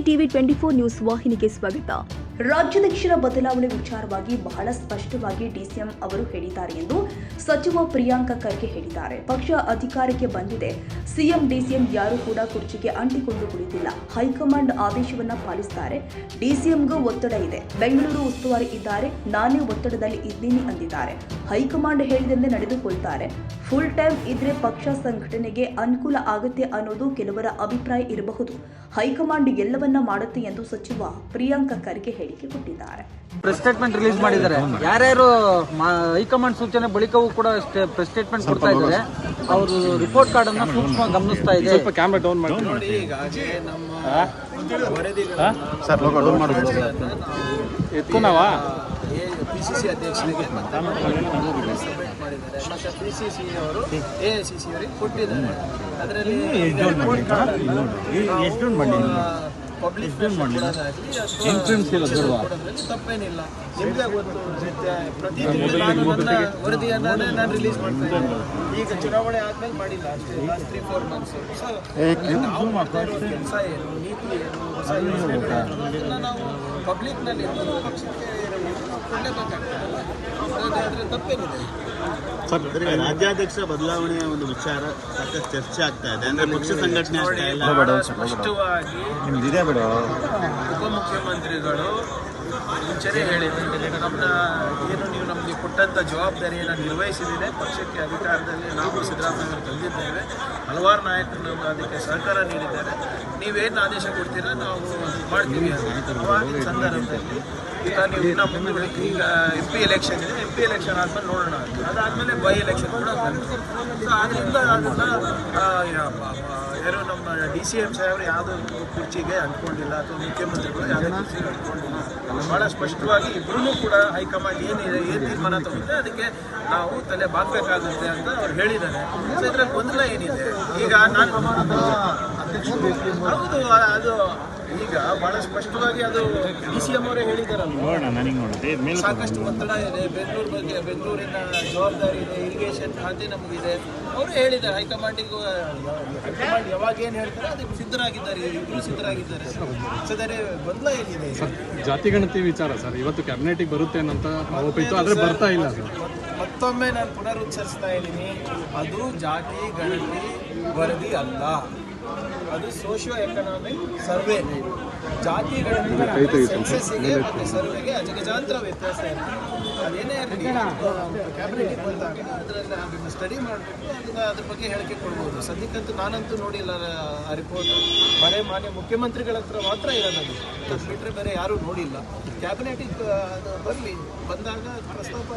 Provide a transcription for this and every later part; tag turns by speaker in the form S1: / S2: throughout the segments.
S1: TV 24 news ವಾಹಿನಿಗೆ ಸ್ವಾಗತ. ರಾಜ್ಯಾಧ್ಯಕ್ಷರ ಬದಲಾವಣೆ ವಿಚಾರವಾಗಿ ಬಹಳ ಸ್ಪಷ್ಟವಾಗಿ ಡಿಸಿಎಂ ಅವರು ಹೇಳಿದ್ದಾರೆ ಎಂದು ಸಚಿವ ಪ್ರಿಯಾಂಕ ಖರ್ಗೆ ಹೇಳಿದ್ದಾರೆ. ಪಕ್ಷ ಅಧಿಕಾರಕ್ಕೆ ಬಂದಿದೆ. ಸಿಎಂ ಡಿಸಿಎಂ ಯಾರು ಕೂಡ ಕುರ್ಚಿಗೆ ಅಂಟಿಕೊಂಡು ಕುಳಿತಿಲ್ಲ. ಹೈಕಮಾಂಡ್ ಆದೇಶವನ್ನ ಪಾಲಿಸುತ್ತಾರೆ. ಡಿಸಿಎಂಗೂ ಒತ್ತಡ ಇದೆ. ಬೆಂಗಳೂರು ಉಸ್ತುವಾರಿ ಇದ್ದಾರೆ. ನಾನೇ ಒತ್ತಡದಲ್ಲಿ ಇದ್ದೀನಿ ಅಂದಿದ್ದಾರೆ. ಹೈಕಮಾಂಡ್ ಹೇಳಿದಂತೆ ನಡೆದುಕೊಳ್ತಾರೆ. ಫುಲ್ ಟೈಮ್ ಇದ್ರೆ ಪಕ್ಷ ಸಂಘಟನೆಗೆ ಅನುಕೂಲ ಆಗುತ್ತೆ ಅನ್ನೋದು ಕೆಲವರ ಅಭಿಪ್ರಾಯ ಇರಬಹುದು. ಹೈಕಮಾಂಡ್ ಎಲ್ಲವನ್ನ ಮಾಡುತ್ತೆ ಎಂದು ಸಚಿವ ಪ್ರಿಯಾಂಕ ಖರ್ಗೆ ಹೇಳಿಕೆ ಕೊಟ್ಟಿದ್ದಾರೆ.
S2: ಪ್ರೆಸ್ ಸ್ಟೇಟ್ಮೆಂಟ್ ರಿಲೀಸ್ ಮಾಡಿದ್ದಾರೆ. ಯಾರ್ಯಾರು ಹೈಕಮಾಂಡ್ ಸೂಚನೆ ಬಳಿಕವೂ ಕೂಡ ಪ್ರೆಸ್ ಸ್ಟೇಟ್ಮೆಂಟ್ ಕೊಡ್ತಾ ಇದ್ದಾರೆ. ಅವರು ರಿಪೋರ್ಟ್ ಕಾರ್ಡ್ ಅನ್ನ ಸೂಕ್ಷ್ಮ ಗಮನಿಸ್ತಾ ಇದೆ.
S3: ಸ್ವಲ್ಪ ಕ್ಯಾಮೆರಾ ಡೌನ್ ಮಾಡಿ ನೋಡಿ. ಈಗಾಗಲೇ ನಮ್ಮ ವರದಿಗಳು ಎತ್ಕೊಂಡವಾ ಪಿಸಿಸಿ ಅಧ್ಯಕ್ಷರಿಗೆ ಸಬ್ಮಿಟ್ ಮಾಡಿದ್ದಾರೆ. ಮತ್ತೆ ಪಿಸಿಸಿ ಅವರು ಎಐಸಿಸಿ ಅವರಿಗೆ ಕೊಟ್ಟಿದ್ದಾರೆ. ಅದರಲ್ಲಿ ಪಬ್ಲಿಕ್ ತಪ್ಪೇನಿಲ್ಲ. ನಿಮ್ಗೆ ಗೊತ್ತು, ಪ್ರತಿ ವರದಿಯನ್ನ ನಾನು ರಿಲೀಸ್ ಮಾಡ್ತಾ ಇದ್ದೀನಿ. ಈಗ ಚುನಾವಣೆ ಆದ್ಮೇಲೆ ಮಾಡಿಲ್ಲ ಅಷ್ಟೇ, ಲಾಸ್ಟ್ 3-4 ಮಂತ್ಸ್. ನಾವು ಮಾಡ್ತಾ ಇರೋ ಕೆಲಸ ಏನು, ನೀತಿ ಏನು, ಹೊಸ ಯೋಜನೆಗಳೇನು ನಾವು ಪಬ್ಲಿಕ್ನಲ್ಲಿ ಪಕ್ಷಕ್ಕೆ ಕೊಡಲೇಬೇಕಾಗ್ತದಲ್ಲ. ಅದಾದ್ರೆ ತಪ್ಪೇನಿದೆ.
S4: ರಾಜ್ಯಾಧ್ಯಕ್ಷ ಬದಲಾವಣೆಯ ಒಂದು ವಿಚಾರ ಸಾಕಷ್ಟು ಚರ್ಚೆ ಆಗ್ತಾ ಇದೆ. ಅಂದ್ರೆ ಪಕ್ಷ ಸಂಘಟನೆ
S3: ಸ್ಪಷ್ಟವಾಗಿ ಉಪಮುಖ್ಯಮಂತ್ರಿಗಳು ಮುಂಚೆನೇ ಹೇಳಿದ್ದಾರೆ, ಏನು ನೀವು ನಮಗೆ ಕೊಟ್ಟಂಥ ಜವಾಬ್ದಾರಿಯನ್ನು ನಿರ್ವಹಿಸಿದರೆ ಪಕ್ಷಕ್ಕೆ ಅಧಿಕಾರದಲ್ಲಿ ನಾವು ಸಿದ್ದರಾಮಯ್ಯ ತಂದಿದ್ದೇವೆ. ಹಲವಾರು ನಾಯಕರು ನಮ್ಗೆ ಅದಕ್ಕೆ ಸಹಕಾರ ನೀಡಿದ್ದಾರೆ. ನೀವೇನು ಆದೇಶ ಕೊಡ್ತೀರ ನಾವು ಮಾಡ್ತೀವಿ. ಅವಾಗಿನ ಸಂದರ್ಭದಲ್ಲಿ ಈಗ ನೀವು ಇನ್ನೂ ಮುಂದೂಡಿಕೆ, ಈಗ MP ಎಲೆಕ್ಷನ್ ಇದೆ. MP ಎಲೆಕ್ಷನ್ ಆದ್ಮೇಲೆ ನೋಡೋಣ. ಅದಾದಮೇಲೆ ಬೈ ಎಲೆಕ್ಷನ್ ಕೂಡ ಬಂತು. ಸೊ ಆದ್ದರಿಂದ ಅದನ್ನು ಯಾರು ನಮ್ಮ DCM ಸಾಹೇಬರು ಯಾವುದೋ ಕುರ್ಚಿಗೆ ಅಂದ್ಕೊಂಡಿಲ್ಲ, ಅಥವಾ ಮುಖ್ಯಮಂತ್ರಿಗಳು ಯಾವುದೇ ಕುರ್ಚಿಗೆ ಅಂದ್ಕೊಂಡಿಲ್ಲ. ಭಾಳ ಸ್ಪಷ್ಟವಾಗಿ ಇಬ್ಬರೂ ಕೂಡ ಹೈಕಮಾಂಡ್ ಏನಿದೆ, ಏನು ತೀರ್ಮಾನ ತಗೊಂಡಿದೆ ಅದಕ್ಕೆ ನಾವು ತಲೆ ಬಾಗಬೇಕಾಗುತ್ತೆ ಅಂತ ಅವ್ರು ಹೇಳಿದ್ದಾರೆ. ಸೊ ಇದರಲ್ಲಿ ಗೊಂದಲ ಏನಿದೆ? ಈಗ ನಾನು ಹೌದು, ಅದು ಈಗ ಬಹಳ ಸ್ಪಷ್ಟವಾಗಿ ಅದು DCM ಅವರೇ ಹೇಳಿದಾರಲ್ಲ, ಸಾಕಷ್ಟು ಒತ್ತಡ ಇದೆ, ಬೆಂಗಳೂರಿನ ಜವಾಬ್ದಾರಿ ಇದೆ, ಇರಿಗೇಷನ್ ಖಾತೆ ನಮಗಿದೆ. ಅವರು ಹೇಳಿದ್ದಾರೆ ಹೈಕಮಾಂಡಿಗೂ. ಹೈಕಮಾಂಡ್ ಯಾವಾಗ ಏನು ಹೇಳ್ತಾರೆ ಅದಕ್ಕೆ ಸಿದ್ಧರಾಗಿದ್ದಾರೆ, ಇಬ್ಬರು ಸಿದ್ಧರಾಗಿದ್ದಾರೆ. ಸದರಿ ಗೊಂದಲ ಏನಿದೆ?
S5: ಜಾತಿ ಗಣತಿ ವಿಚಾರ ಸರ್ ಇವತ್ತು ಕ್ಯಾಬಿನೆಟಿಗೆ ಬರುತ್ತೆ ಅಂತ ಆದ್ರೆ ಬರ್ತಾ ಇಲ್ಲ.
S3: ಮತ್ತೊಮ್ಮೆ ನಾನು ಪುನರುಚ್ಚರಿಸ್ತಾ ಇದ್ದೀನಿ, ಅದು ಜಾತಿ ಗಣತಿ ವರದಿ ಅಲ್ಲ, ಅದು ಸೋಷಿಯೋ ಎಕನಾಮಿಕ್ ಸರ್ವೆ. ಜಾತಿ ಗಣತಿ ಸೆನ್ಸಸ್ಸಿಗೆ ಮತ್ತು ಸರ್ವೆಗೆ ಅಜಗಜಾಂತರ ವ್ಯತ್ಯಾಸ ಇದೆ. ಅದೇನೇ ಇರಲಿ, ಕ್ಯಾಬಿನೆಟ್ಗೆ ಬಂದಾಗ ಅದನ್ನು ಸ್ಟಡಿ ಮಾಡಿಬಿಟ್ಟು ಅದ್ರ ಬಗ್ಗೆ ಹೇಳಿಕೆ ಕೊಡ್ಬೋದು. ಸದ್ಯಕ್ಕಂತೂ ನಾನಂತೂ ನೋಡಿಲ್ಲ ಆ ರಿಪೋರ್ಟು. ಬರೀ ಮಾನ್ಯ ಮುಖ್ಯಮಂತ್ರಿಗಳ ಹತ್ರ ಮಾತ್ರ ಇರೋದು, ಅದು ಬಿಟ್ಟರೆ ಬೇರೆ ಯಾರೂ ನೋಡಿಲ್ಲ. ಕ್ಯಾಬಿನೆಟಿಗೆ ಬರಲಿ, ಬಂದಾಗ ಪ್ರಸ್ತಾಪ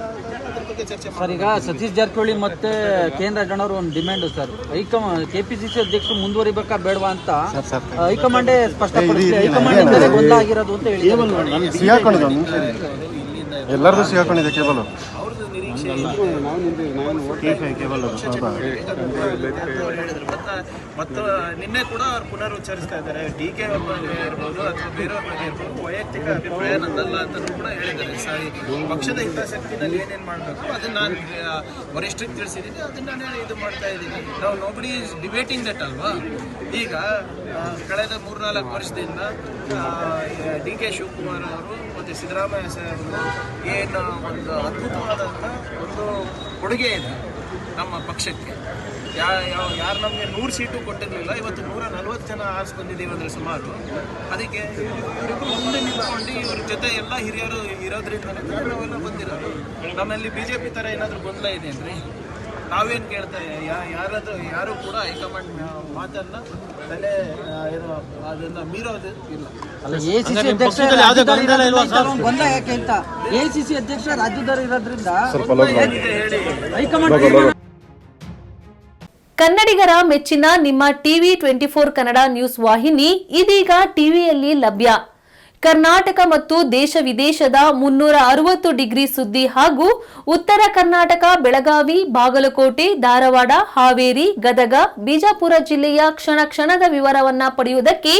S3: ಅದ್ರ ಬಗ್ಗೆ ಚರ್ಚೆ ಮಾಡಿ.
S2: ಈಗ ಸತೀಶ್ ಜಾರಕಿಹೊಳಿ ಮತ್ತೆ ಕೇಂದ್ರ ಗಣ್ಯರು ಒಂದು ಡಿಮ್ಯಾಂಡ್ ಸರ್, KPCC ಅಧ್ಯಕ್ಷರು ಮುಂದುವರಿಬೇಕಾ ಬೇಡವಾ ಅಂತ ಹೈಕಮಾಂಡೇ ಸ್ಪಷ್ಟಪಡಿಸಿದೆ. ಹೈಕಮಾಂಡ್ ಗೊಂದಲ ಆಗಿರೋದು ಅಂತ ಹೇಳಿ
S5: ಎಲ್ಲರದು ಸಿಗಾಕೊಂಡಿದೆ ಕೇಬಲ್.
S3: ಅವ್ರದ್ದು ನಿರೀಕ್ಷೆ ಮತ್ತು ನಿನ್ನೆ ಕೂಡ ಅವ್ರು ಪುನರುಚ್ಚರಿಸ್ತಾ ಇದ್ದಾರೆ. DK ಅವ್ರ ಬಗ್ಗೆ ಇರ್ಬೋದು ಅಥವಾ ಬೇರೆಯವ್ರ ಬಗ್ಗೆ ಇರ್ಬೋದು, ವೈಯಕ್ತಿಕ ಅಭಿಪ್ರಾಯ ನಂದಲ್ಲ ಅಂತ ಕೂಡ ಹೇಳಿದ್ದಾರೆ. ಪಕ್ಷದ ಹಿತಾಸಕ್ತಿನಲ್ಲಿ ಏನೇನು ಮಾಡಬೇಕು ಅದನ್ನು ನಾನು ವರಿಷ್ಠರಿಗೆ ತಿಳಿಸಿದ್ದೀನಿ, ಅದನ್ನು ನಾನು ಇದು ಮಾಡ್ತಾ ಇದ್ದೀನಿ. ನಾವು ನೋಬಡಿ ಈಸ್ ಡಿಬೇಟಿಂಗ್ ದಟ್ ಅಲ್ವಾ. ಈಗ ಕಳೆದ 3-4 ವರ್ಷದಿಂದ DK ಶಿವಕುಮಾರ್ ಅವರು ಮತ್ತು ಸಿದ್ದರಾಮಯ್ಯ ಸಾಹೇಬರು ಏನು ಒಂದು ಅದ್ಭುತವಾದಂಥ ಒಂದು ಕೊಡುಗೆ ಇದೆ ನಮ್ಮ ಪಕ್ಷಕ್ಕೆ. ಯಾರು ನಮಗೆ 100 ಸೀಟು ಕೊಟ್ಟಿರಲಿಲ್ಲ, ಇವತ್ತು 140 ಜನ ಆರಿಸ್ಕೊಂಡಿದ್ದೀವಿ ಅಂದರೆ ಸುಮಾರು. ಅದಕ್ಕೆ ಇವರಿಗೂ ಮುಂದೆ ನಿಂತ್ಕೊಂಡು ಇವ್ರ ಜೊತೆ ಎಲ್ಲ ಹಿರಿಯರು ಇರೋದ್ರಿಂದಲೇ ನಾವೆಲ್ಲ ಬಂದಿರೋದು. ನಮ್ಮಲ್ಲಿ BJP ಥರ ಏನಾದರೂ ಗೊಂದಲ ಇದೆ ಅಂದರೆ ನಾವೇನು ಕೇಳ್ತಾರೆ, ಯಾರು ಕೂಡ ಹೈಕಮಾಂಡ್ ಮಾತನ್ನ ತಲೆ ಏನು ಅದನ್ನ ಮೀರೋದು ಇಲ್ಲ.
S2: ACC ಅಧ್ಯಕ್ಷ ರಾಜ್ಯದವರು ಇರೋದ್ರಿಂದ
S3: ಏನಿದೆ ಹೇಳಿ
S2: ಹೈಕಮಾಂಡ್.
S1: ಕನ್ನಡಿಗರ ಮೆಚ್ಚಿನ ನಿಮ್ಮ ಟಿವಿ 24 ಕನ್ನಡ ನ್ಯೂಸ್ ವಾಹಿನಿ ಇದೀಗ ಟಿವಿಯಲ್ಲಿ ಲಭ್ಯ. ಕರ್ನಾಟಕ ಮತ್ತು ದೇಶ ವಿದೇಶದ 360 ಡಿಗ್ರಿ ಸುದ್ದಿ ಹಾಗೂ ಉತ್ತರ ಕರ್ನಾಟಕ, ಬೆಳಗಾವಿ, ಬಾಗಲಕೋಟೆ, ಧಾರವಾಡ, ಹಾವೇರಿ, ಗದಗ, ಬಿಜಾಪುರ ಜಿಲ್ಲೆಯ ಕ್ಷಣ ಕ್ಷಣದ ವಿವರವನ್ನ ಪಡೆಯುವುದಕ್ಕೆ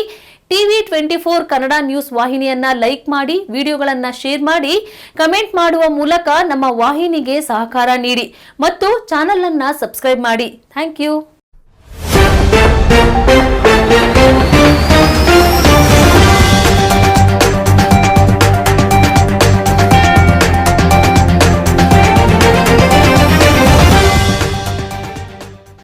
S1: ಟಿವಿ 24 ಕನ್ನಡ ನ್ಯೂಸ್ ವಾಹಿನಿಯನ್ನ ಲೈಕ್ ಮಾಡಿ, ವಿಡಿಯೋಗಳನ್ನ ಶೇರ್ ಮಾಡಿ, ಕಮೆಂಟ್ ಮಾಡುವ ಮೂಲಕ ನಮ್ಮ ವಾಹಿನಿಗೆ ಸಹಕಾರ ನೀಡಿ ಮತ್ತು ಚಾನೆಲ್ ಅನ್ನ ಸಬ್ಸ್ಕ್ರೈಬ್ ಮಾಡಿ. Thank you.